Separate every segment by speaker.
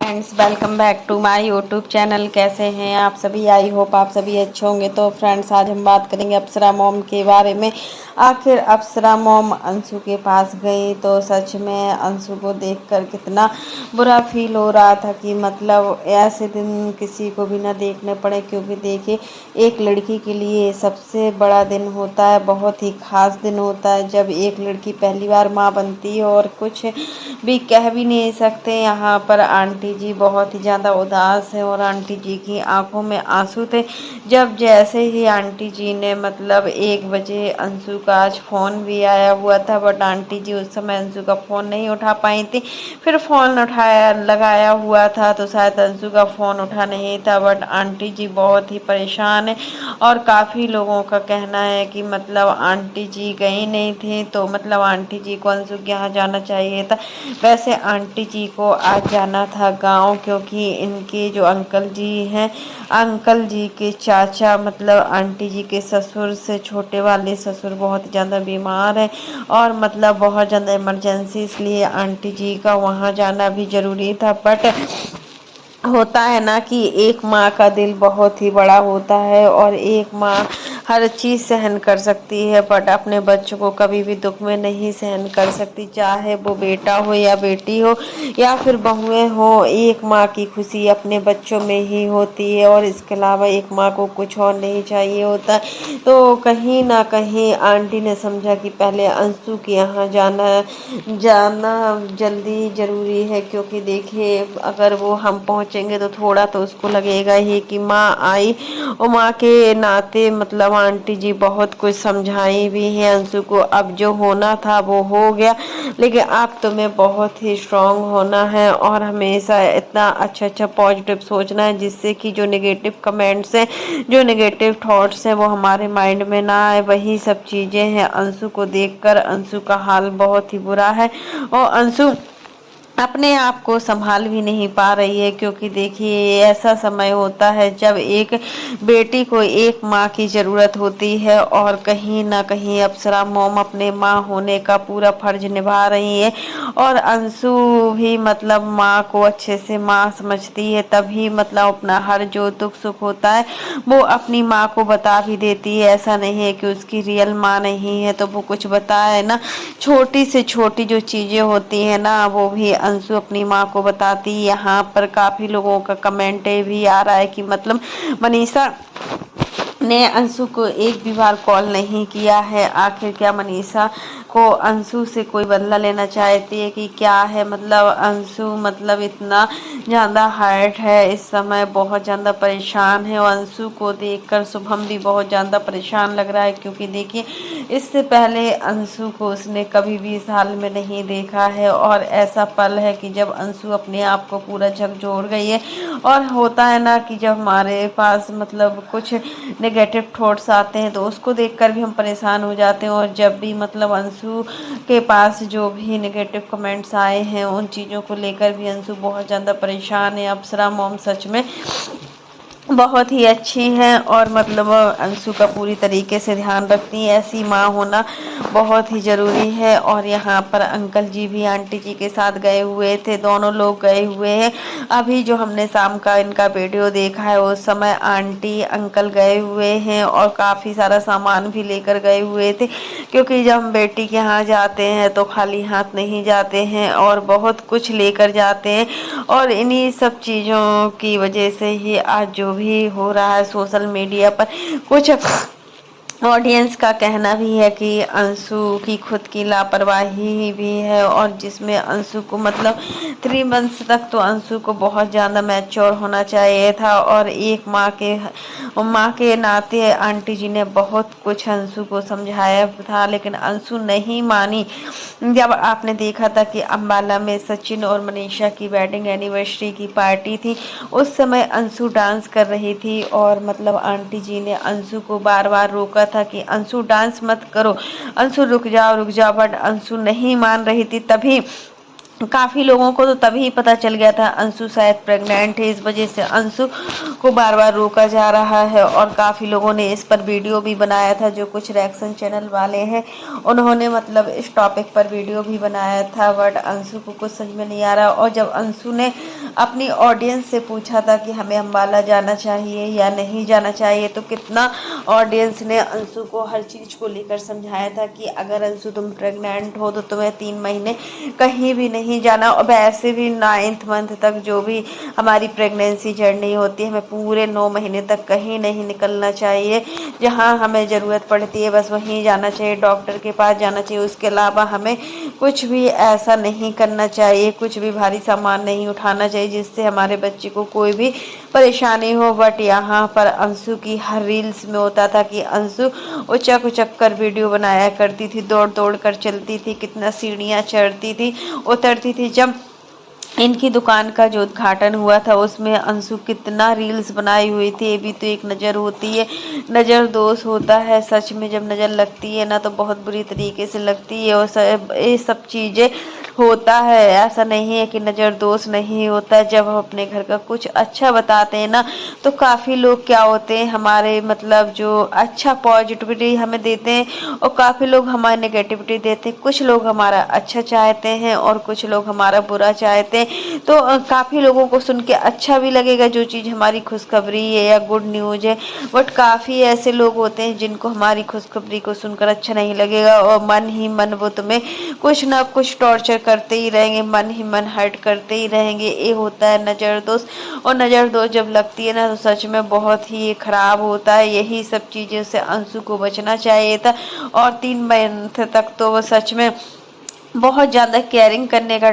Speaker 1: Friends, welcome back to my YouTube channel. कैसे हैं आप सभी? आई होप आप सभी अच्छे होंगे। तो फ्रेंड्स, आज हम बात करेंगे अप्सरा मॉम के बारे में। आखिर अप्सरा मॉम अंशु के पास गई तो सच में अंशु को देखकर कितना बुरा फील हो रहा था कि मतलब ऐसे दिन किसी को भी ना देखने पड़े, क्योंकि देखिए एक लड़की के लिए सबसे बड़ा दिन होता है, बहुत ही खास दिन होता है जब एक लड़की पहली बार माँ बनती है। और कुछ भी कह भी नहीं सकते। यहाँ पर आंटी जी बहुत ही ज़्यादा उदास है और आंटी जी की आंखों में आंसू थे जब जैसे ही आंटी जी ने मतलब 1 बजे अंशु का आज फ़ोन भी आया हुआ था, बट आंटी जी उस समय अंशु का फ़ोन नहीं उठा पाई थी। फिर फ़ोन उठाया लगाया हुआ था तो शायद अंशु का फ़ोन उठा नहीं था, बट आंटी जी बहुत ही परेशान है। और काफ़ी लोगों का कहना है कि मतलब आंटी जी गई नहीं थी तो मतलब आंटी जी को अंशु के यहाँ जाना चाहिए था। वैसे आंटी जी को आज जाना था गांव, क्योंकि इनके जो अंकल जी हैं, अंकल जी के चाचा मतलब आंटी जी के ससुर से छोटे वाले ससुर बहुत ज़्यादा बीमार हैं और मतलब बहुत ज़्यादा इमरजेंसी, इसलिए आंटी जी का वहाँ जाना भी ज़रूरी था। बट होता है ना कि एक माँ का दिल बहुत ही बड़ा होता है और एक माँ हर चीज़ सहन कर सकती है, बट अपने बच्चों को कभी भी दुख में नहीं सहन कर सकती, चाहे वो बेटा हो या बेटी हो या फिर बहुएं हो। एक माँ की खुशी अपने बच्चों में ही होती है और इसके अलावा एक माँ को कुछ और नहीं चाहिए होता। तो कहीं ना कहीं आंटी ने समझा कि पहले अंशु के यहाँ जाना जाना जल्दी ज़रूरी है, क्योंकि देखिए अगर वो हम पहुँचेंगे तो थोड़ा तो उसको लगेगा ही कि माँ आई। और माँ के नाते मतलब आंटी जी बहुत कुछ समझाई भी है अंशु को। अब जो होना था वो हो गया, लेकिन अब तुम्हें बहुत ही स्ट्रांग होना है और हमेशा इतना अच्छा अच्छा पॉजिटिव सोचना है, जिससे कि जो नेगेटिव कमेंट्स हैं, जो नेगेटिव थॉट्स हैं वो हमारे माइंड में ना आए। वही सब चीज़ें हैं। अंशु को देखकर अंशु का हाल बहुत ही बुरा है और अंशु अपने आप को संभाल भी नहीं पा रही है, क्योंकि देखिए ऐसा समय होता है जब एक बेटी को एक माँ की ज़रूरत होती है और कहीं ना कहीं अप्सरा मॉम अपने माँ होने का पूरा फर्ज निभा रही है। और अंशु भी मतलब माँ को अच्छे से माँ समझती है, तभी मतलब अपना हर जो दुख सुख होता है वो अपनी माँ को बता भी देती है। ऐसा नहीं है कि उसकी रियल माँ नहीं है तो वो कुछ बताए ना। छोटी से छोटी जो चीज़ें होती है ना वो भी अंशु अपनी माँ को बताती। यहाँ पर काफ़ी लोगों का कमेंट भी आ रहा है कि मतलब मनीषा ने अंशु को एक भी बार कॉल नहीं किया है। आखिर क्या मनीषा को अंशु से कोई बदला लेना चाहती है कि क्या है? मतलब अंशु मतलब इतना ज़्यादा हर्ट है इस समय, बहुत ज़्यादा परेशान है और अंशु को देखकर शुभम भी बहुत ज़्यादा परेशान लग रहा है, क्योंकि देखिए इससे पहले अंशु को उसने कभी भी इस हाल में नहीं देखा है। और ऐसा पल है कि जब अंशु अपने आप को पूरा झकझोर गई है। और होता है ना कि जब हमारे पास मतलब कुछ नेगेटिव थॉट्स आते हैं तो उसको देखकर भी हम परेशान हो जाते हैं, और जब भी मतलब अंशु के पास जो भी नेगेटिव कमेंट्स आए हैं उन चीज़ों को लेकर भी अंशु बहुत ज़्यादा परेशान है। अप्सरा मॉम सच में बहुत ही अच्छी हैं और मतलब अंशु का पूरी तरीके से ध्यान रखती हैं। ऐसी माँ होना बहुत ही ज़रूरी है। और यहाँ पर अंकल जी भी आंटी जी के साथ गए हुए थे, दोनों लोग गए हुए हैं। अभी जो हमने शाम का इनका वीडियो देखा है उस समय आंटी अंकल गए हुए हैं और काफ़ी सारा सामान भी लेकर गए हुए थे, क्योंकि जब हम बेटी के यहाँ जाते हैं तो खाली हाथ नहीं जाते हैं और बहुत कुछ लेकर जाते हैं। और इन्हीं सब चीज़ों की वजह से ही आज जो भी हो रहा है सोशल मीडिया पर, कुछ ऑडियंस का कहना भी है कि अंशु की खुद की लापरवाही भी है, और जिसमें अंशु को मतलब 3 मंथ्स तक तो अंशु को बहुत ज़्यादा मैच्योर होना चाहिए था। और एक माँ के नाते आंटी जी ने बहुत कुछ अंशु को समझाया था, लेकिन अंशु नहीं मानी। जब आपने देखा था कि अम्बाला में सचिन और मनीषा की वेडिंग एनिवर्सरी की पार्टी थी, उस समय अंशु डांस कर रही थी और मतलब आंटी जी ने अंशु को बार बार रोका था कि अंशु डांस मत करो, अंशु रुक जाओ रुक जाओ, बट अंशु नहीं मान रही थी। तभी काफ़ी लोगों को तो तभी पता चल गया था अंशु शायद प्रेग्नेंट है, इस वजह से अंशु को बार बार रोका जा रहा है। और काफ़ी लोगों ने इस पर वीडियो भी बनाया था, जो कुछ रिएक्शन चैनल वाले हैं उन्होंने मतलब इस टॉपिक पर वीडियो भी बनाया था। बट अंशु को कुछ समझ में नहीं आ रहा। और जब अंशु ने अपनी ऑडियंस से पूछा था कि हमें अम्बाला जाना चाहिए या नहीं जाना चाहिए, तो कितना ऑडियंस ने अंशु को हर चीज़ को लेकर समझाया था कि अगर अंशु तुम प्रेग्नेंट हो तो तुम्हें 3 महीने कहीं भी नहीं जाना। और वैसे भी 9th मंथ तक जो भी हमारी प्रेगनेंसी जर्नी होती है, हमें पूरे 9 महीने तक कहीं नहीं निकलना चाहिए। जहाँ हमें ज़रूरत पड़ती है बस वहीं जाना चाहिए, डॉक्टर के पास जाना चाहिए। उसके अलावा हमें कुछ भी ऐसा नहीं करना चाहिए, कुछ भी भारी सामान नहीं उठाना चाहिए जिससे हमारे बच्चे को कोई भी परेशानी हो। बट यहाँ पर अंशु की हर रील्स में होता था कि अंशु उचक उचक कर वीडियो बनाया करती थी, दौड़ दौड़ कर चलती थी, कितना सीढ़ियाँ चढ़ती थी, उतरती थी। जब इनकी दुकान का जो उद्घाटन हुआ था उसमें अंशु कितना रील्स बनाई हुई थी। ये भी तो एक नज़र होती है, नज़र दोष होता है। सच में जब नज़र लगती है ना तो बहुत बुरी तरीके से लगती है। और ये सब चीज़ें होता है, ऐसा नहीं है कि नज़र दोष नहीं होता है। जब हम अपने घर का कुछ अच्छा बताते हैं ना तो काफ़ी लोग क्या होते हैं हमारे मतलब जो अच्छा पॉजिटिविटी हमें देते हैं, और काफ़ी लोग हमारे नेगेटिविटी देते हैं। कुछ लोग हमारा अच्छा चाहते हैं और कुछ लोग हमारा बुरा चाहते हैं। तो काफ़ी लोगों को सुन के अच्छा भी लगेगा जो चीज़ हमारी खुशखबरी है या गुड न्यूज़ है। बट काफ़ी ऐसे लोग होते हैं जिनको हमारी खुशखबरी को सुनकर अच्छा नहीं लगेगा, और मन ही मन वो तुम्हें कुछ ना कुछ टॉर्चर करते ही रहेंगे, मन ही मन हर्ट करते ही रहेंगे। ये होता है नज़र दोष। और नज़र दोष जब लगती है ना तो सच में बहुत ही ख़राब होता है। यही सब चीज़ों से अंशु को बचना चाहिए था। और 3 मंथ तक तो वो सच में बहुत ज़्यादा केयरिंग करने का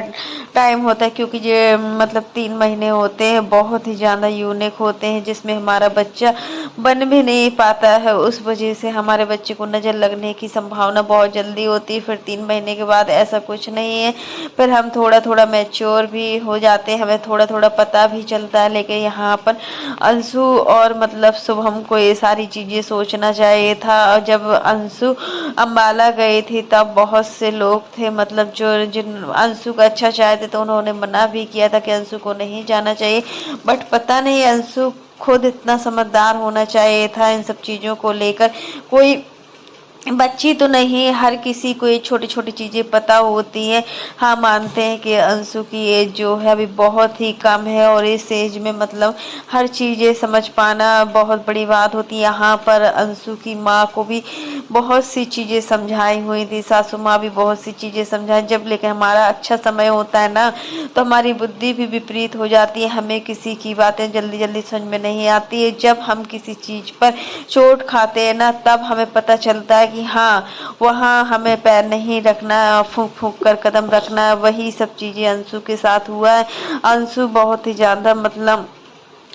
Speaker 1: टाइम होता है, क्योंकि ये मतलब 3 महीने होते हैं बहुत ही ज़्यादा यूनिक होते हैं, जिसमें हमारा बच्चा बन भी नहीं पाता है। उस वजह से हमारे बच्चे को नज़र लगने की संभावना बहुत जल्दी होती है। फिर 3 महीने के बाद ऐसा कुछ नहीं है, फिर हम थोड़ा थोड़ा मैच्योर भी हो जाते हैं, हमें थोड़ा थोड़ा पता भी चलता है। लेकिन यहाँ पर अंशु और मतलब शुभम को ये सारी चीज़ें सोचना चाहिए था। और जब अंशु अम्बाला गई थी तब बहुत से लोग थे मतलब जो जिन अंशु का अच्छा चाहते थे, उन्होंने मना भी किया था कि अंशु को नहीं जाना चाहिए। बट पता नहीं अंशु खुद इतना समझदार होना चाहिए था इन सब चीज़ों को लेकर। कोई बच्ची तो नहीं, हर किसी को ये छोटी छोटी चीज़ें पता होती हैं। हाँ, मानते हैं कि अंशु की एज जो है अभी बहुत ही कम है, और इस एज में मतलब हर चीज़ें समझ पाना बहुत बड़ी बात होती है। यहाँ पर अंशु की माँ को भी बहुत सी चीज़ें समझाई हुई थी, सासू माँ भी बहुत सी चीज़ें समझाई। जब लेकिन हमारा अच्छा समय होता है ना तो हमारी बुद्धि भी विपरीत हो जाती है, हमें किसी की बातें जल्दी जल्दी समझ में नहीं आती है। जब हम किसी चीज़ पर चोट खाते हैं ना तब हमें पता चलता है कि हाँ, वहाँ हमें पैर नहीं रखना है, फूंक फूंक कर कदम रखना है। वही सब चीज़ें अंशु के साथ हुआ है। अंशु बहुत ही ज़्यादा मतलब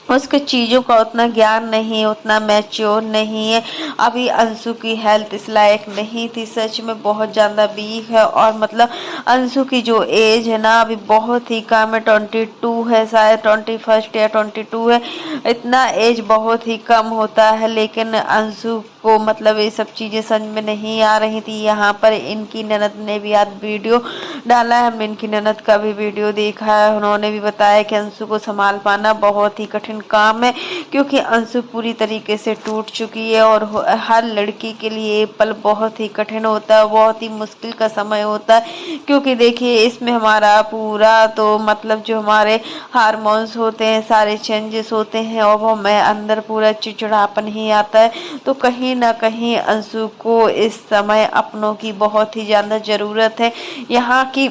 Speaker 1: उसके चीज़ों का उतना ज्ञान नहीं है, उतना मैच्योर नहीं है। अभी अंशु की हेल्थ इस लायक नहीं थी, सच में बहुत ज़्यादा वीक है। और मतलब अंशु की जो एज है ना अभी बहुत ही कम है, 22 है शायद, 21 या 22 है। इतना एज बहुत ही कम होता है, लेकिन अंशु को मतलब ये सब चीज़ें समझ में नहीं आ रही थी। यहाँ पर इनकी ननद ने भी आज वीडियो डाला है, हमने इनकी ननद का भी वीडियो देखा है। उन्होंने भी बताया कि अंशु को संभाल पाना बहुत ही कठिन काम है, क्योंकि अंशु पूरी तरीके से टूट चुकी है। और हर लड़की के लिए ये पल बहुत ही कठिन होता है, बहुत ही मुश्किल का समय होता है। क्योंकि देखिए इसमें हमारा पूरा तो मतलब जो हमारे हार्मोन्स होते हैं सारे चेंजेस होते हैं, और वो हमें अंदर पूरा चिड़चिड़ापन ही आता है। तो कहीं ना कहीं अंशु को इस समय अपनों की बहुत ही ज़्यादा ज़रूरत है। यहाँ की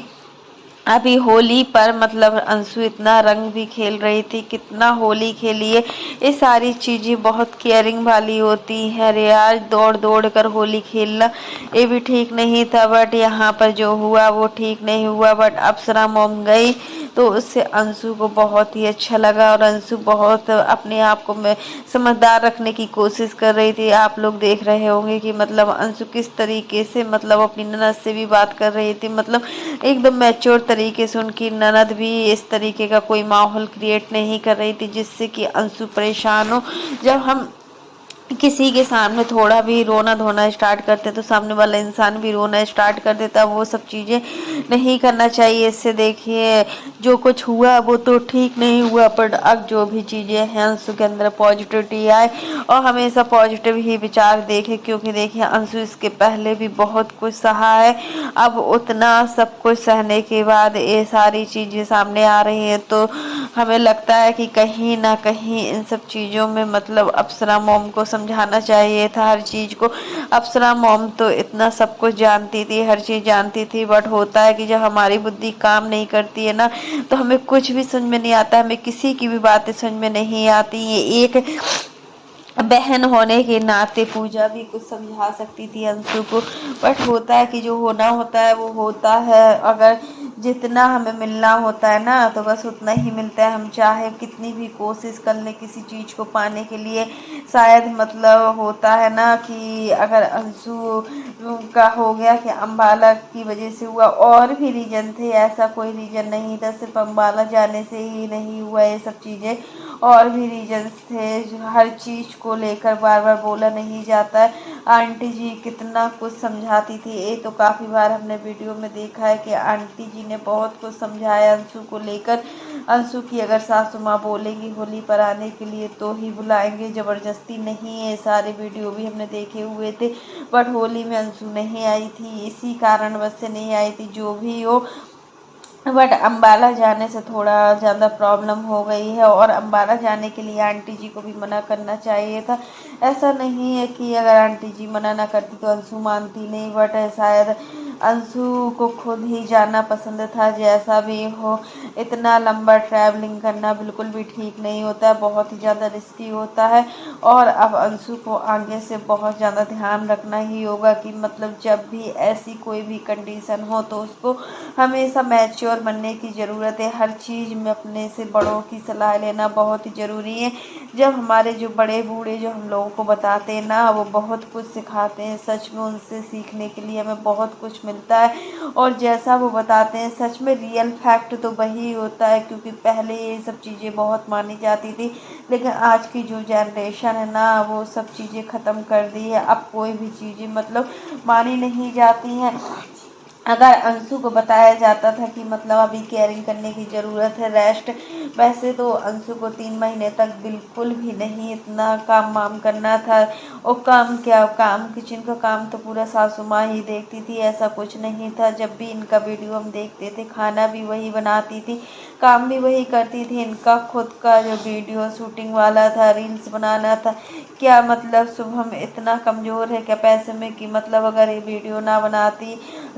Speaker 1: अभी होली पर मतलब अंशु इतना रंग भी खेल रही थी, कितना होली खेली है। ये सारी चीज़ें बहुत केयरिंग वाली होती हैं। अरे यार, दौड़ दौड़ कर होली खेलना ये भी ठीक नहीं था। बट यहाँ पर जो हुआ वो ठीक नहीं हुआ। बट अप्सरा मॉम गई तो उससे अंशु को बहुत ही अच्छा लगा, और अंशु बहुत अपने आप को में समझदार रखने की कोशिश कर रही थी। आप लोग देख रहे होंगे कि मतलब अंशु किस तरीके से मतलब अपनी ननद से भी बात कर रही थी, मतलब एकदम मैच्योर तरीके से। उनकी ननद भी इस तरीके का कोई माहौल क्रिएट नहीं कर रही थी जिससे कि अंशु परेशान हो। जब हम किसी के सामने थोड़ा भी रोना धोना स्टार्ट करते तो सामने वाला इंसान भी रोना स्टार्ट कर देता। वो सब चीज़ें नहीं करना चाहिए। इससे देखिए जो कुछ हुआ वो तो ठीक नहीं हुआ, पर अब जो भी चीज़ें हैं अंशु के अंदर पॉजिटिविटी आए और हमेशा पॉजिटिव ही विचार देखे, क्योंकि देखिए अंशु इसके पहले भी बहुत कुछ सहा है। अब उतना सब कुछ सहने के बाद ये सारी चीज़ें सामने आ रही हैं, तो हमें लगता है कि कहीं ना कहीं इन सब चीज़ों में मतलब अप्सरा मॉम को समझाना चाहिए था हर चीज़ को। अप्सरा मॉम तो इतना सब कुछ जानती थी, हर चीज़ जानती थी, बट होता है कि जब हमारी बुद्धि काम नहीं करती है ना, तो हमें कुछ भी समझ में नहीं आता, हमें किसी की भी बातें समझ में नहीं आती। ये एक बहन होने के नाते पूजा भी कुछ समझा सकती थी अंशु को, बट होता है कि जो होना होता है वो होता है। अगर जितना हमें मिलना होता है ना, तो बस उतना ही मिलता है। हम चाहे कितनी भी कोशिश कर लें किसी चीज़ को पाने के लिए, शायद मतलब होता है ना कि अगर अंशु का हो गया कि अम्बाला की वजह से हुआ, और भी रीजन थे, ऐसा कोई रीजन नहीं था सिर्फ अम्बाला जाने से ही नहीं हुआ ये सब चीज़ें, और भी रीजंस थे। जो हर चीज़ को लेकर बार बार बोला नहीं जाता है। आंटी जी कितना कुछ समझाती थी, ये तो काफ़ी बार हमने वीडियो में देखा है कि आंटी जी ने बहुत कुछ समझाया अंशु को लेकर। अंशु की अगर सासू माँ बोलेंगी होली पर आने के लिए तो ही बुलाएंगे, ज़बरदस्ती नहीं है। सारे वीडियो भी हमने देखे हुए थे, बट होली में अंशु नहीं आई थी, इसी कारणवश से नहीं आई थी। जो भी हो, बट अम्बाला जाने से थोड़ा ज़्यादा प्रॉब्लम हो गई है, और अम्बाला जाने के लिए आंटी जी को भी मना करना चाहिए था। ऐसा नहीं है कि अगर आंटी जी मना ना करती तो अंशु मानती नहीं, बट शायद अंशु को खुद ही जाना पसंद था। जैसा भी हो, इतना लंबा ट्रैवलिंग करना बिल्कुल भी ठीक नहीं होता है, बहुत ही ज़्यादा रिस्की होता है। और अब अंशु को आगे से बहुत ज़्यादा ध्यान रखना ही होगा कि मतलब जब भी ऐसी कोई भी कंडीशन हो तो उसको हमेशा मैच्योर बनने की ज़रूरत है। हर चीज़ में अपने से बड़ों की सलाह लेना बहुत ही ज़रूरी है। जब हमारे जो बड़े बूढ़े जो हम लोगों को बताते हैं ना, वो बहुत कुछ सिखाते हैं। सच में उनसे सीखने के लिए हमें बहुत कुछ मिलता है, और जैसा वो बताते हैं सच में रियल फैक्ट तो वही होता है। क्योंकि पहले ये सब चीज़ें बहुत मानी जाती थी, लेकिन आज की जो जनरेशन है ना, वो सब चीज़ें ख़त्म कर दी है। अब कोई भी चीज़ें मतलब मानी नहीं जाती हैं। अगर अंशु को बताया जाता था कि मतलब अभी केयरिंग करने की ज़रूरत है, रेस्ट, वैसे तो अंशु को 3 महीने तक बिल्कुल भी नहीं इतना काम वाम करना था। और काम क्या, काम किचन का काम तो पूरा सासू माँ ही देखती थी, ऐसा कुछ नहीं था। जब भी इनका वीडियो हम देखते थे, खाना भी वही बनाती थी, काम भी वही करती थी। इनका खुद का जो वीडियो शूटिंग वाला था, रील्स बनाना था। क्या मतलब शुभम इतना कमज़ोर है क्या पैसे में कि मतलब अगर ये वीडियो ना बनाती,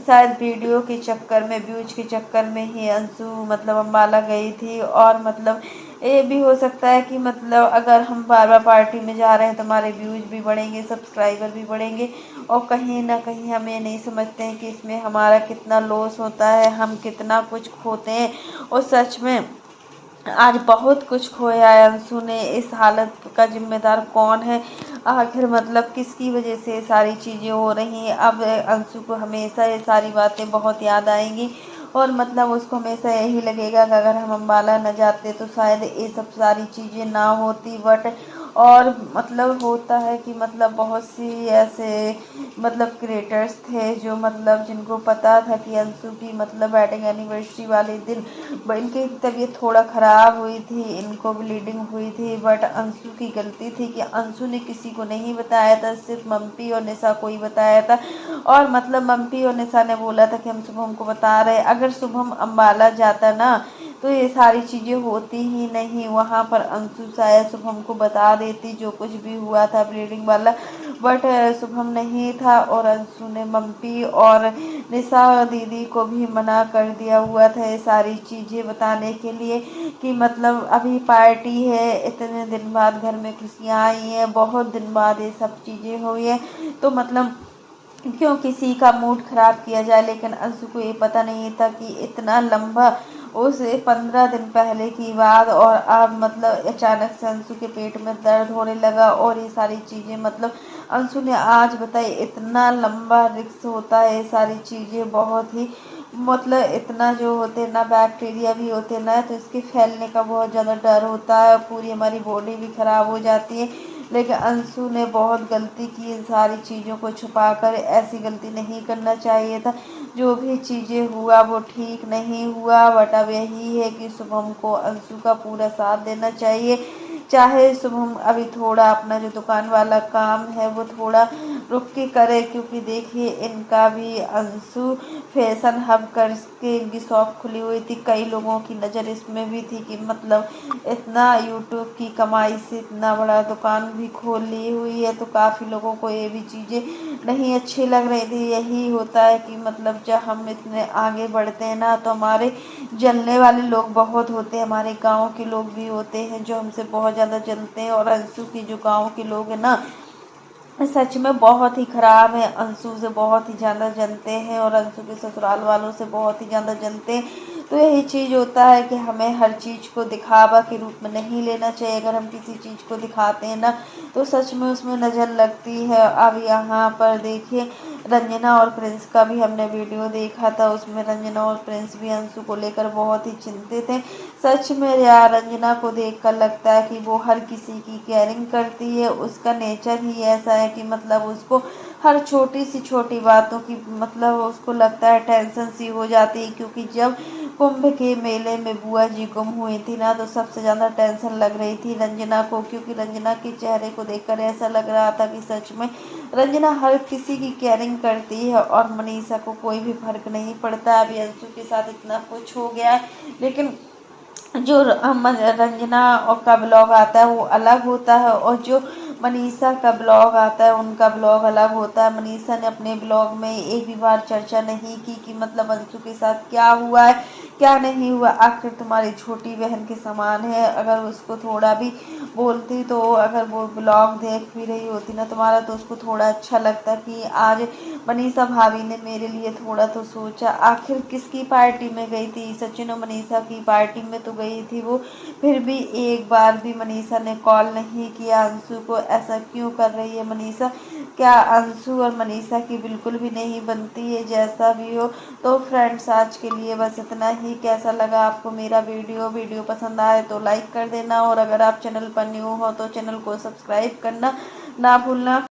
Speaker 1: शायद वीडियो के चक्कर में, व्यूज के चक्कर में ही अंशु मतलब अम्बाला गई थी। और मतलब ये भी हो सकता है कि मतलब अगर हम बार बार पार्टी में जा रहे हैं तो हमारे व्यूज भी बढ़ेंगे, सब्सक्राइबर भी बढ़ेंगे, और कहीं ना कहीं हम ये नहीं समझते हैं कि इसमें हमारा कितना लॉस होता है, हम कितना कुछ खोते हैं। और सच में आज बहुत कुछ खोया है अंशु ने। इस हालत का जिम्मेदार कौन है आखिर, मतलब किसकी वजह से ये सारी चीज़ें हो रही हैं। अब अंशु को हमेशा ये सारी बातें बहुत याद आएंगी, और मतलब उसको हमेशा यही लगेगा कि अगर हम अम्बाला न जाते तो शायद ये सब सारी चीज़ें ना होती। बट और मतलब होता है कि मतलब बहुत सी ऐसे मतलब क्रिएटर्स थे जो मतलब जिनको पता था कि अंशु की मतलब वेडिंग एनिवर्सरी वाले दिन इनकी तबीयत थोड़ा ख़राब हुई थी, इनको ब्लीडिंग हुई थी, बट अंशु की गलती थी कि अंशु ने किसी को नहीं बताया था, सिर्फ मम्पी और निशा को ही बताया था। और मतलब मम्पी और निशा ने बोला था कि हम शुभम को बता रहे हैं। अगर शुभम अम्बाला जाता ना, तो ये सारी चीज़ें होती ही नहीं। वहाँ पर अंशु शायद शुभम को बता देती जो कुछ भी हुआ था ब्लीडिंग वाला, बट शुभम नहीं था। और अंशु ने मम्पी और निशा दीदी को भी मना कर दिया हुआ था ये सारी चीज़ें बताने के लिए, कि मतलब अभी पार्टी है, इतने दिन बाद घर में खुशियाँ आई हैं, बहुत दिन बाद ये सब चीज़ें हुई हैं, तो मतलब क्यों किसी का मूड खराब किया जाए। लेकिन अंशु को ये पता नहीं था कि इतना लंबा उस 15 दिन पहले की बात, और अब मतलब अचानक से अंशु के पेट में दर्द होने लगा, और ये सारी चीज़ें मतलब अंशु ने आज बताई। इतना लंबा रिस्क होता है ये सारी चीज़ें, बहुत ही मतलब इतना जो होते हैं ना, बैक्टीरिया भी होते हैं ना, तो इसके फैलने का बहुत ज़्यादा डर होता है, पूरी हमारी बॉडी भी ख़राब हो जाती है। लेकिन अंशु ने बहुत गलती की इन सारी चीज़ों को छुपाकर। ऐसी गलती नहीं करना चाहिए था। जो भी चीज़ें हुआ वो ठीक नहीं हुआ, बट अब यही है कि शुभम को अंशु का पूरा साथ देना चाहिए। चाहे शुभम अभी थोड़ा अपना जो दुकान वाला काम है वो थोड़ा रुक के करे, क्योंकि देखिए इनका भी अंशु फैशन हब करके इनकी शॉप खुली हुई थी। कई लोगों की नज़र इसमें भी थी कि मतलब इतना यूट्यूब की कमाई से इतना बड़ा दुकान भी खोल ली हुई है, तो काफ़ी लोगों को ये भी चीज़ें नहीं अच्छी लग रही थी। यही होता है कि मतलब जब हम इतने आगे बढ़ते हैं ना, तो हमारे जलने वाले लोग बहुत होते हैं। हमारे गांव के लोग भी होते हैं जो हमसे बहुत ज़्यादा जलते हैं, और अंशु के जो गांव के लोग हैं ना, सच में बहुत ही खराब है। अंशु से बहुत ही ज़्यादा जलते हैं, और अंशु के ससुराल वालों से बहुत ही ज़्यादा जलते हैं। तो यही चीज़ होता है कि हमें हर चीज़ को दिखावा के रूप में नहीं लेना चाहिए। अगर हम किसी चीज़ को दिखाते हैं ना, तो सच में उसमें नज़र लगती है। अब यहाँ पर देखिए रंजना और प्रिंस का भी हमने वीडियो देखा था। उसमें रंजना और प्रिंस भी अंशु को लेकर बहुत ही चिंतित हैं। सच में यार रंजना को देखकर लगता है कि वो हर किसी की केयरिंग करती है। उसका नेचर ही ऐसा है कि मतलब उसको हर छोटी सी छोटी बातों की मतलब उसको लगता है टेंशन सी हो जाती है। क्योंकि जब कुंभ के मेले में बुआ जी गुम हुई थी ना, तो सबसे ज़्यादा टेंशन लग रही थी रंजना को, क्योंकि रंजना के चेहरे को देखकर ऐसा लग रहा था कि सच में रंजना हर किसी की केयरिंग करती है, और मनीषा को कोई भी फर्क नहीं पड़ता। अभी अंशु के साथ इतना कुछ हो गया है, लेकिन जो रंजना और का ब्लॉग आता है वो अलग होता है, और जो मनीषा का ब्लॉग आता है उनका ब्लॉग अलग होता है। मनीषा ने अपने ब्लॉग में एक भी बार चर्चा नहीं की कि मतलब अंशु के साथ क्या हुआ है क्या नहीं हुआ। आखिर तुम्हारी छोटी बहन के समान है, अगर उसको थोड़ा भी बोलती, तो अगर वो ब्लॉग देख भी रही होती ना तुम्हारा, तो उसको थोड़ा अच्छा लगता कि आज मनीषा भाभी ने मेरे लिए थोड़ा तो सोचा। आखिर किसकी पार्टी में गई थी? सचिन और मनीषा की पार्टी में तो गई थी वो, फिर भी एक बार भी मनीषा ने कॉल नहीं किया अंशु को। ऐसा क्यों कर रही है मनीषा? क्या अंशु और मनीषा की बिल्कुल भी नहीं बनती है? जैसा भी हो, तो फ्रेंड्स आज के लिए बस इतना ही। कैसा लगा आपको मेरा वीडियो पसंद आए तो लाइक कर देना, और अगर आप चैनल पर न्यू हो तो चैनल को सब्सक्राइब करना ना भूलना।